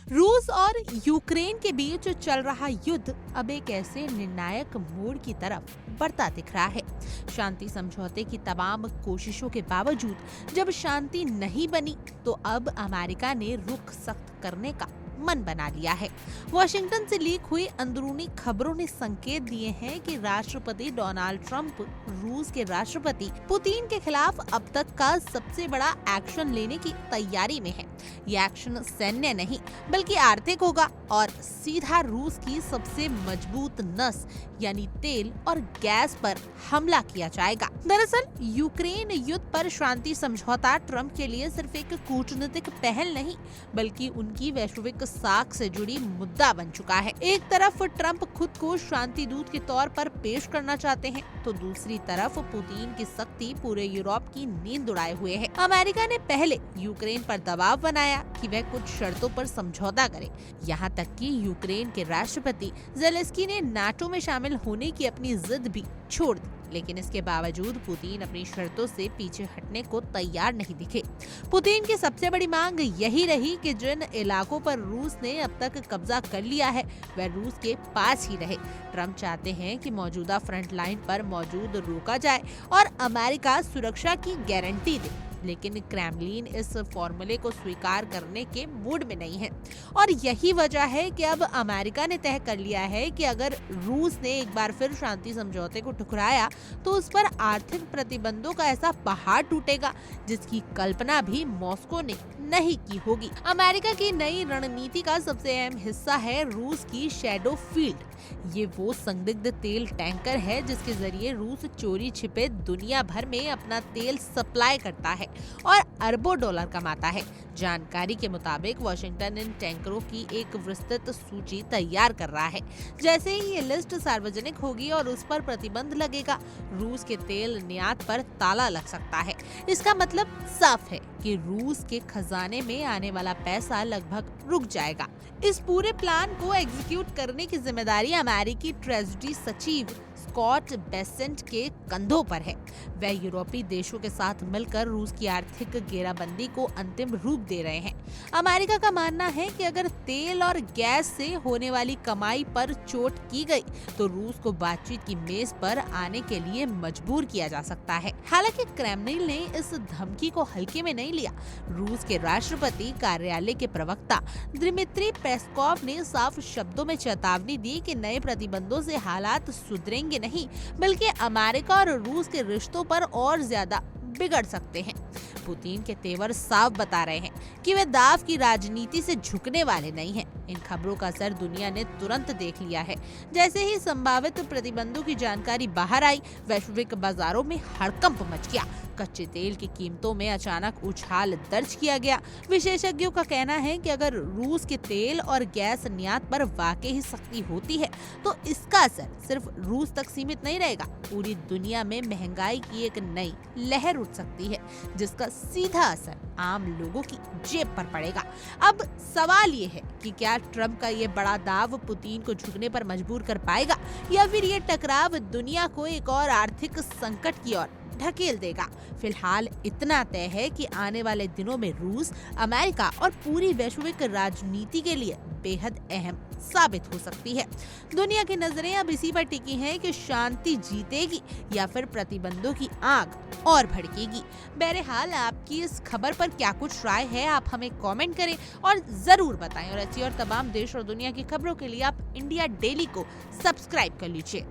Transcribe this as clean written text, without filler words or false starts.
रूस और यूक्रेन के बीच चल रहा युद्ध अब एक ऐसे निर्णायक मोड़ की तरफ बढ़ता दिख रहा है। शांति समझौते की तमाम कोशिशों के बावजूद जब शांति नहीं बनी, तो अब अमेरिका ने रुख सख्त करने का मन बना लिया है। वॉशिंगटन से लीक हुई अंदरूनी खबरों ने संकेत दिए हैं कि राष्ट्रपति डोनाल्ड ट्रंप रूस के राष्ट्रपति पुतिन के खिलाफ अब तक का सबसे बड़ा एक्शन लेने की तैयारी में है। ये एक्शन सैन्य नहीं बल्कि आर्थिक होगा और सीधा रूस की सबसे मजबूत नस यानी तेल और गैस पर हमला किया जाएगा। दरअसल यूक्रेन युद्ध पर शांति समझौता ट्रंप के लिए सिर्फ एक कूटनीतिक पहल नहीं बल्कि उनकी वैश्विक साख से जुड़ी मुद्दा बन चुका है। एक तरफ ट्रंप खुद को शांति दूत के तौर पर पेश करना चाहते हैं, तो दूसरी तरफ पुतिन की सख्ती पूरे यूरोप की नींद उड़ाए हुए है। अमेरिका ने पहले यूक्रेन पर दबाव बनाया कि वह कुछ शर्तों पर समझौता करे। यहाँ तक कि यूक्रेन के राष्ट्रपति ज़ेलेंस्की ने नाटो में शामिल होने की अपनी जिद भी छोड़ दी, लेकिन इसके बावजूद पुतिन अपनी शर्तों से पीछे हटने को तैयार नहीं दिखे। पुतिन की सबसे बड़ी मांग यही रही कि जिन इलाकों पर रूस ने अब तक कब्जा कर लिया है वह रूस के पास ही रहे। ट्रंप चाहते हैं कि मौजूदा फ्रंट लाइन पर मौजूद रोका जाए और अमेरिका सुरक्षा की गारंटी दे, लेकिन क्रेमलिन इस फॉर्मूले को स्वीकार करने के मूड में नहीं है। और यही वजह है कि अब अमेरिका ने तय कर लिया है कि अगर रूस ने एक बार फिर शांति समझौते को ठुकराया तो उस पर आर्थिक प्रतिबंधों का ऐसा पहाड़ टूटेगा जिसकी कल्पना भी मॉस्को ने नहीं की होगी। अमेरिका की नई रणनीति का सबसे अहम हिस्सा है रूस की शैडो फील्ड। ये वो संदिग्ध तेल टैंकर है जिसके जरिए रूस चोरी छिपे दुनिया भर में अपना तेल सप्लाई करता है और अरबों डॉलर कमाता है। जानकारी के मुताबिक वॉशिंगटन इन टैंकरों की एक विस्तृत सूची तैयार कर रहा है। जैसे ही ये लिस्ट सार्वजनिक होगी और उस पर प्रतिबंध लगेगा, रूस के तेल निर्यात पर ताला लग सकता है। इसका मतलब साफ है कि रूस के खजाने में आने वाला पैसा लगभग रुक जाएगा। इस पूरे प्लान को एग्जीक्यूट करने की जिम्मेदारी अमेरिकी ट्रेजरी सचिव स्कॉट बेसेंट के कंधों पर है। वह यूरोपीय देशों के साथ मिलकर रूस की आर्थिक घेराबंदी को अंतिम रूप दे रहे हैं। अमेरिका का मानना है कि अगर तेल और गैस से होने वाली कमाई पर चोट की गई तो रूस को बातचीत की मेज पर आने के लिए मजबूर किया जा सकता है। हालांकि क्रेमलिन ने इस धमकी को हल्के में नहीं लिया। रूस के राष्ट्रपति कार्यालय के प्रवक्ता दिमित्री पेस्कोव ने साफ शब्दों में चेतावनी दी कि नए प्रतिबंधों से हालात सुधरेंगे नहीं बल्कि अमेरिका और रूस के रिश्तों पर और ज्यादा बिगड़ सकते हैं। पुतिन के तेवर साफ बता रहे हैं कि वे दाव की राजनीति से झुकने वाले नहीं हैं। इन खबरों का असर दुनिया ने तुरंत देख लिया है। जैसे ही संभावित प्रतिबंधों की जानकारी बाहर आई, वैश्विक बाजारों में हड़कंप मच गया। कच्चे तेल की कीमतों में अचानक उछाल दर्ज किया गया। विशेषज्ञों का कहना है कि अगर रूस के तेल और गैस निर्यात पर वाकई ही सख्ती होती है तो इसका असर सिर्फ रूस तक सीमित नहीं रहेगा। पूरी दुनिया में महंगाई की एक नई लहर उठ सकती है जिसका सीधा असर आम लोगों की जेब पर पड़ेगा। अब सवाल ये है कि क्या ट्रंप का ये बड़ा दाव पुतिन को झुकने पर मजबूर कर पाएगा या फिर ये टकराव दुनिया को एक और आर्थिक संकट की ओर ढकेल देगा। फिलहाल इतना तय है कि आने वाले दिनों में रूस, अमेरिका और पूरी वैश्विक राजनीति के लिए बेहद अहम साबित हो सकती है। दुनिया की नजरें अब इसी पर टिकी हैं कि शांति जीतेगी या फिर प्रतिबंधों की आग और भड़केगी। बहरहाल आपकी इस खबर पर क्या कुछ राय है, आप हमें कमेंट करें और जरूर बताएं। और ऐसी और तमाम देश और दुनिया की खबरों के लिए आप इंडिया डेली को सब्सक्राइब कर लीजिए।